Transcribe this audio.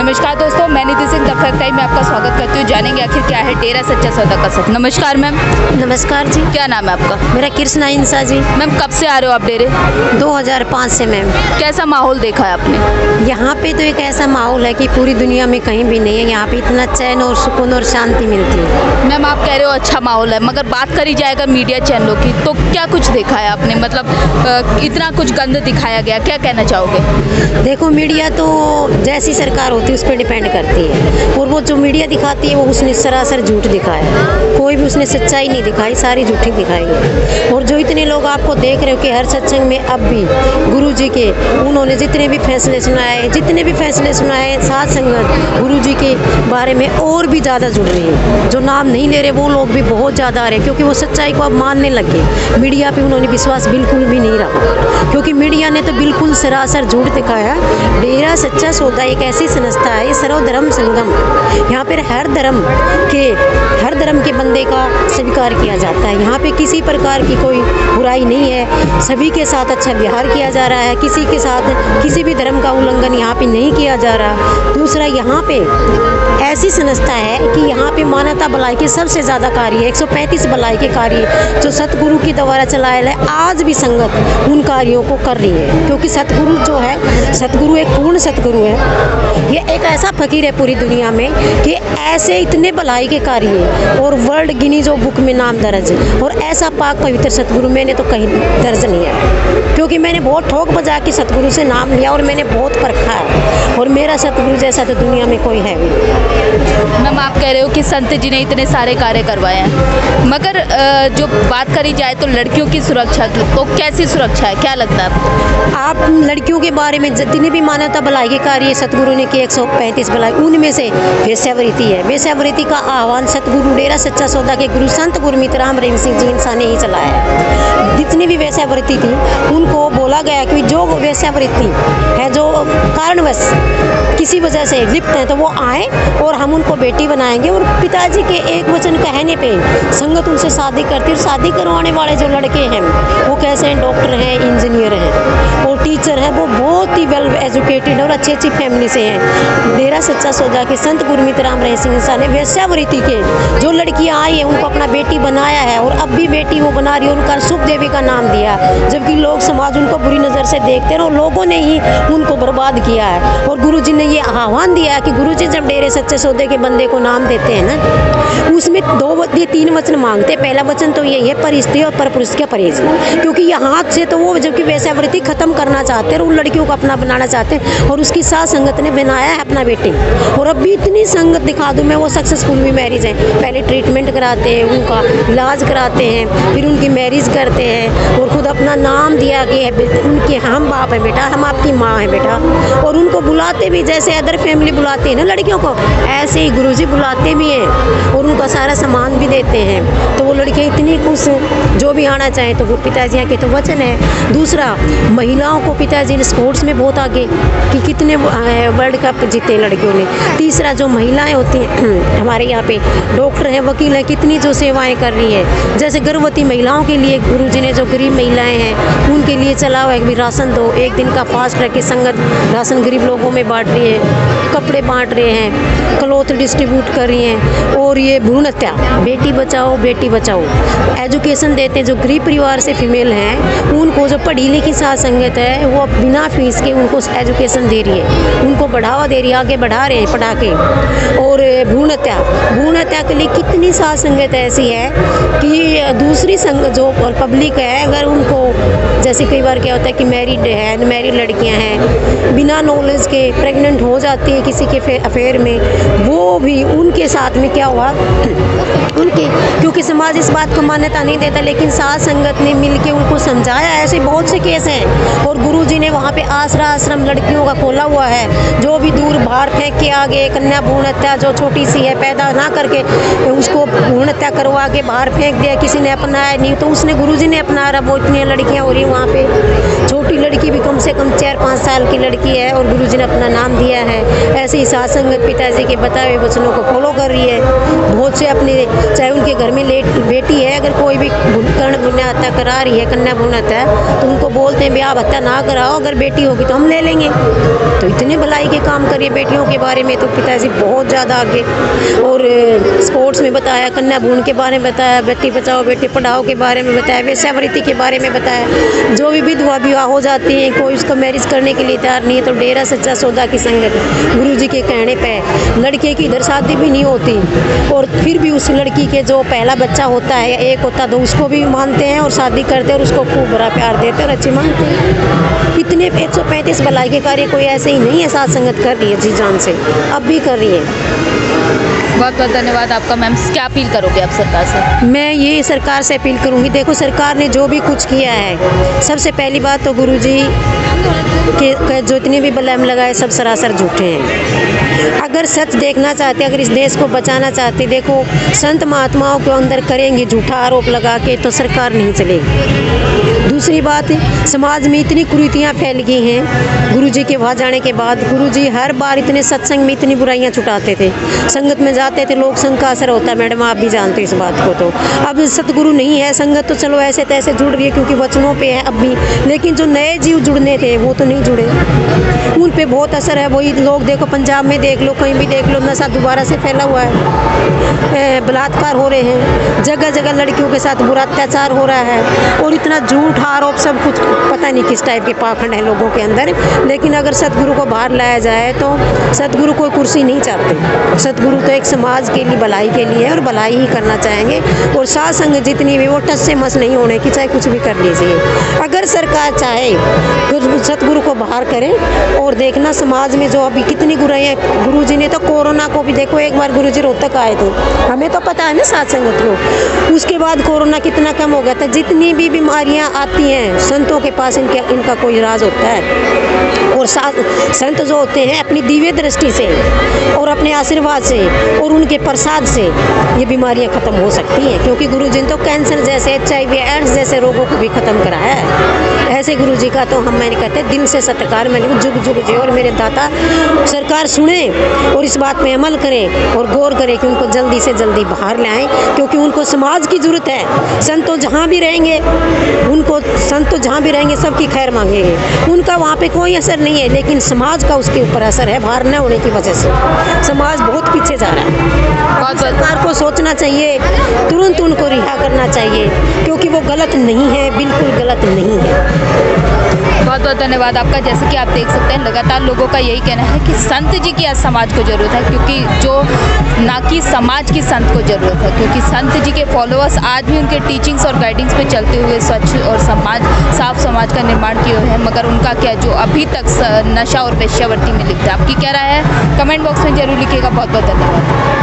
नमस्कार दोस्तों, मैं निधि सिंह द फैक्ट टाइम में आपका स्वागत करती हूँ। जानेंगे आखिर क्या है डेरा सच्चा सौदा का सच। नमस्कार मैम। नमस्कार जी। क्या नाम है आपका? मेरा कृष्णा इंसा जी। मैम कब से आ रहे हो आप डेरे? 2005 से मैम। कैसा माहौल देखा है आपने? यहाँ पे तो एक ऐसा माहौल है कि पूरी दुनिया में कहीं भी नहीं है। यहाँ पे इतना चैन और सुकून और शांति मिलती है। मैम आप कह रहे हो अच्छा माहौल है, मगर बात करी जाएगा मीडिया चैनलों की तो क्या कुछ देखा है आपने? मतलब इतना कुछ गंद दिखाया गया, क्या कहना चाहोगे? देखो, मीडिया तो जैसी सरकार होती है उस पर डिपेंड करती है, और वो जो मीडिया दिखाती है वो उसने सरासर झूठ दिखाया। कोई भी उसने सच्चाई नहीं दिखाई, सारी झूठी दिखाई है। और जो इतने लोग आपको देख रहे हो कि हर सत्संग में अब भी गुरु जी के उन्होंने जितने भी फैसले सुनाए साथ संगत गुरु जी के बारे में और भी ज़्यादा जुड़ रही है। जो नाम नहीं ले रहे वो लोग भी बहुत ज़्यादा आ रहे, क्योंकि वो सच्चाई को अब मानने लगे। मीडिया पे उन्होंने विश्वास बिल्कुल भी नहीं रखा, क्योंकि मीडिया ने तो बिल्कुल सरासर झूठ दिखाया। डेरा सच्चा सौदा एक ऐसी संस्था है, ये सर्वधर्म संगम। यहाँ पर हर धर्म के बंदे का स्वीकार किया जाता है। यहाँ पे किसी प्रकार की कोई बुराई नहीं है, सभी के साथ अच्छा व्यवहार किया जा रहा है। किसी के साथ किसी भी धर्म का उल्लंघन यहाँ पे नहीं किया जा रहा। दूसरा, यहाँ पे ऐसी संस्था है कि यहाँ पे मानवता भलाई के सबसे ज़्यादा कार्य 135 भलाई के कार्य जो सतगुरु के द्वारा चलाया है, आज भी संगत उन कार्यों को कर रही है। क्योंकि सतगुरु जो है, सतगुरु एक पूर्ण सतगुरु है। ये एक ऐसा फकीर है पूरी दुनिया में कि ऐसे इतने भलाई के कार्य और वर्ल्ड गिनीज बुक में नाम दर्ज है। और ऐसा पाक पवित्र सतगुरु मैंने तो कहीं दर्ज नहीं है, क्योंकि मैंने बहुत ठोक बजा के सतगुरु से नाम लिया और मैंने बहुत परखा है, और मेरा सतगुरु जैसा तो दुनिया में कोई है भी। मैम आप कह रहे हो कि संत जी ने इतने सारे कार्य करवाए हैं, मगर जो बात करी जाए तो लड़कियों की सुरक्षा की, तो कैसी सुरक्षा है, क्या लगता है आप लड़कियों के बारे में जितने भी मानवता भलाई के कार्य सतगुरु ने किए 135 भलाई, उनमें से वेश्यावृत्ति है। वेश्यावृत्ति का आह्वान सतगुरु डेरा सच्चा सौदा के गुरु संत गुरमीत राम रहीम सिंह जी इंसान ने ही चलाया है। जितनी भी वेश्यावृत्ति थी उनको बोला गया कि जो वेश्यावृत्ति है, जो कारणवश किसी वजह से लिप्त हैं, तो वो आए और हम उनको बेटी बनाएंगे। और पिताजी के एक वचन कहने पे संगत उनसे शादी करती है। और शादी करवाने वाले जो लड़के हैं वो कैसे हैं? डॉक्टर हैं, इंजीनियर हैं और टीचर हैं। वो बहुत ही वेल एजुकेटेड और अच्छी फैमिली से हैं। डेरा सच्चा सौदा के संत गुरमीत राम रहीम सिंह इंसान ने वेश्यावृत्ति के जो लड़कियां आई हैं उनको अपना बेटी बनाया है, और अब भी बेटी वो बना रही है। उनका शुभ देवी का नाम दिया, जबकि लोग समाज उनको बुरी नज़र से देखते हैं और लोगों ने ही उनको बर्बाद किया है। और गुरु जी ने ये आह्वान दिया है कि गुरु जी जब डेरे सच्चे सौदे के बंदे को नाम देते हैं ना, उसमें 3 वचन मांगते हैं। पहला वचन तो यही है, पर स्त्री और पर पुरुष के परहेज, क्योंकि यहाँ से तो वो जबकि वेश्यावृत्ति खत्म करना चाहते हैं और उन लड़कियों को अपना बनाना चाहते हैं, और उसकी साथ संगत ने बनाया है अपना बेटी। और अब भी इतनी संगत दिखा दूँ मैं, वो सक्सेसफुल भी मैरिज है। पहले ट्रीटमेंट कराते हैं, उनका इलाज कराते हैं, फिर उनकी मैरिज करते हैं, और खुद अपना नाम दिया कि उनके हम बाप है बेटा, हम आपकी माँ है बेटा। और उनको बुलाते भी जैसे अदर फैमिली बुलाते हैं ना लड़कियों को, ऐसे ही गुरुजी बुलाते भी हैं और उनका सारा सामान भी देते हैं। तो वो लड़कियाँ इतनी खुश हैं, जो भी आना चाहें। तो पिताजी के तो वचन है। दूसरा, महिलाओं को पिताजी ने स्पोर्ट्स में बहुत आगे कि कितने वर्ल्ड कप जीते लड़कियों ने। तीसरा, जो महिलाएं होती हैं हमारे यहाँ पे डॉक्टर हैं, वकील हैं, कितनी जो सेवाएं कर रही है। जैसे गर्भवती महिलाओं के लिए गुरुजी ने जो गरीब महिलाएं हैं उनके लिए चला हुआ है कि राशन दो, एक दिन का फास्ट रख के संगत राशन गरीब लोगों में बांट रही है, कपड़े बांट रहे हैं, क्लॉथ डिस्ट्रीब्यूट कर रही हैं। और ये भ्रूण हत्या, बेटी बचाओ बेटी बचाओ, एजुकेशन देते हैं। जो गरीब परिवार से फीमेल हैं उनको जो पढ़ी लिखी साथ संगत है वो बिना फीस के उनको एजुकेशन दे रही है, उनको बढ़ावा दे रही है, आगे बढ़ा रहे हैं पढ़ा के। और भ्रूण हत्या के लिए कितनी साथ संगत ऐसी है कि दूसरी संगत जो पब्लिक है, अगर उनको जैसे कई बार क्या होता है कि मैरिड है, अनमैरिड लड़कियां हैं, बिना नॉलेज के प्रेग्नेंट हो जाती है किसी के अफेयर में, वो भी उनके साथ में क्या हुआ उनके, क्योंकि समाज इस बात को मान्यता नहीं देता, लेकिन साथ संगत ने मिलके उनको समझाया। ऐसे बहुत से केस हैं। और गुरुजी ने वहाँ पे आसरा आश्रम लड़कियों का खोला हुआ है, जो भी दूर बाहर फेंक के आगे कन्या भ्रूण हत्या जो छोटी सी है पैदा ना करके उसको भ्रूण हत्या करवा के बाहर फेंक दिया, किसी ने अपनाया नहीं, तो उसने गुरुजी ने अपनाया। वो इतनी लड़कियाँ हो रही वहाँ पे, छोटी लड़की भी कम से कम 4-5 साल की लड़की है और गुरुजी ने अपना नाम दिया है। ऐसे ही साथ संगत पिताजी के बताए हुए वचनों को फॉलो कर रही है। बहुत से अपने, चाहे उनके घर में बेटी है, अगर कोई भी कर्ण भ्रूण हत्या करा रही है, कन्या भ्रूण हत्या, तो उनको बोलते हैं ब्याह हत्या ना कराओ, अगर बेटी होगी तो हम ले लेंगे। तो इतने भलाई के काम करिए बेटियों के बारे में, तो पिताजी बहुत ज़्यादा आगे। और स्पोर्ट्स में बताया, कन्या भ्रूण के बारे में बताया, बेटी बचाओ बेटी पढ़ाओ के बारे में बताया, वेश्यावृत्ति के बारे में बताया। जो भी विधवा विवाह हो जाती हैं, कोई उसको मैरिज करने के लिए तैयार नहीं है, तो डेरा सच्चा सौदा की संगत गुरुजी के कहने पे लड़के की इधर शादी भी नहीं होती, और फिर भी उस लड़की के जो पहला बच्चा होता है, एक होता तो उसको भी मानते हैं और शादी करते हैं और उसको खूब बड़ा प्यार देते और अच्छी मानते हैं। इतने 135 भलाई के कार्य कोई ऐसे ही नहीं है, साथ संगत कर रही है जी जान से, अब भी कर रही है। बहुत बहुत धन्यवाद आपका मैम। क्या अपील करोगे आप सरकार से? मैं ये सरकार से अपील करूंगी, देखो सरकार ने जो भी कुछ किया है, सबसे पहली बात तो गुरुजी के जो इतने भी बलैम लगाए सब सरासर झूठे हैं। अगर सच देखना चाहते, अगर इस देश को बचाना चाहते, देखो संत महात्माओं के अंदर करेंगे झूठा आरोप लगा के तो सरकार नहीं चलेगी। दूसरी बात, समाज में इतनी कुरीतियाँ फैल गई हैं गुरुजी के वहाँ जाने के बाद। गुरुजी हर बार इतने सत्संग में इतनी बुराइयाँ छुटाते थे, संगत में जाते थे, लोग संग का असर होता है, मैडम आप भी जानते इस बात को। तो अब सतगुरु नहीं है, संगत तो चलो ऐसे तैसे जुड़ रही है क्योंकि वचनों पे है अब भी, लेकिन जो नए जीव जुड़ने थे वो तो नहीं जुड़े, उन पे बहुत असर है। वही लोग देखो, पंजाब में देख लो, कहीं भी देख लो, नशा दोबारा से फैला हुआ है, बलात्कार हो रहे हैं, जगह जगह लड़कियों के साथ बुरा अत्याचार हो रहा है, और इतना झूठ आरोप सब कुछ पता नहीं किस टाइप के पाखंड है लोगों के अंदर। लेकिन अगर सतगुरु को बाहर लाया जाए तो सतगुरु कोई कुर्सी नहीं चाहते, सतगुरु तो एक समाज के लिए भलाई के लिए है और भलाई ही करना चाहेंगे। और साथ संग जितनी भी वो टस से मस नहीं होने की, चाहे कुछ भी कर लीजिए। अगर सरकार चाहे तो सतगुरु को बाहर करें, और देखना समाज में जो अभी कितनी बुराइयाँ, गुरुजी ने तो कोरोना को भी देखो, एक बार गुरुजी रोहतक आए थे, हमें तो पता है ना साथ संगत को, उसके बाद कोरोना कितना कम हो गया था। जितनी भी बीमारियाँ आती हैं संतों के पास इनका कोई इलाज होता है, और संत जो होते हैं अपनी दिव्य दृष्टि से और अपने आशीर्वाद से और उनके प्रसाद से ये बीमारियां खत्म हो सकती हैं, क्योंकि गुरुजी ने तो कैंसर जैसे, HIV एड्स जैसे रोगों को भी खत्म कराया है। ऐसे गुरुजी का तो हम मैंने कहते दिल से सत्कार, मैंने जुग जुग जी। और मेरे दाता सरकार सुने और इस बात पे अमल करें और गौर करें कि उनको जल्दी से जल्दी बाहर लाएं, क्योंकि उनको समाज की जरूरत है। संतों जहाँ भी रहेंगे, उनको संत जहाँ भी रहेंगे सबकी खैर मांगेंगे, उनका वहाँ पे कोई असर नहीं है, लेकिन समाज का उसके ऊपर असर है। बाहर न होने की वजह से समाज बहुत पीछे जा रहा है। सरकार को सोचना चाहिए, तुरंत उनको रिहा करना चाहिए, क्योंकि वो गलत नहीं है, बिल्कुल गलत नहीं है। बहुत बहुत धन्यवाद आपका। जैसे कि आप देख सकते हैं, लगातार लोगों का यही कहना है कि संत जी की आज समाज को ज़रूरत है, क्योंकि जो ना कि समाज की संत को ज़रूरत है, क्योंकि संत जी के फॉलोअर्स आज भी उनके टीचिंग्स और गाइडिंग्स पे चलते हुए स्वच्छ और साफ समाज का निर्माण किए हुए हैं। मगर उनका क्या, जो अभी तक नशा और वेश्यावृत्ति में लिप्त है। आपकी क्या राय है? कमेंट बॉक्स में जरूर लिखिएगा। बहुत बहुत धन्यवाद।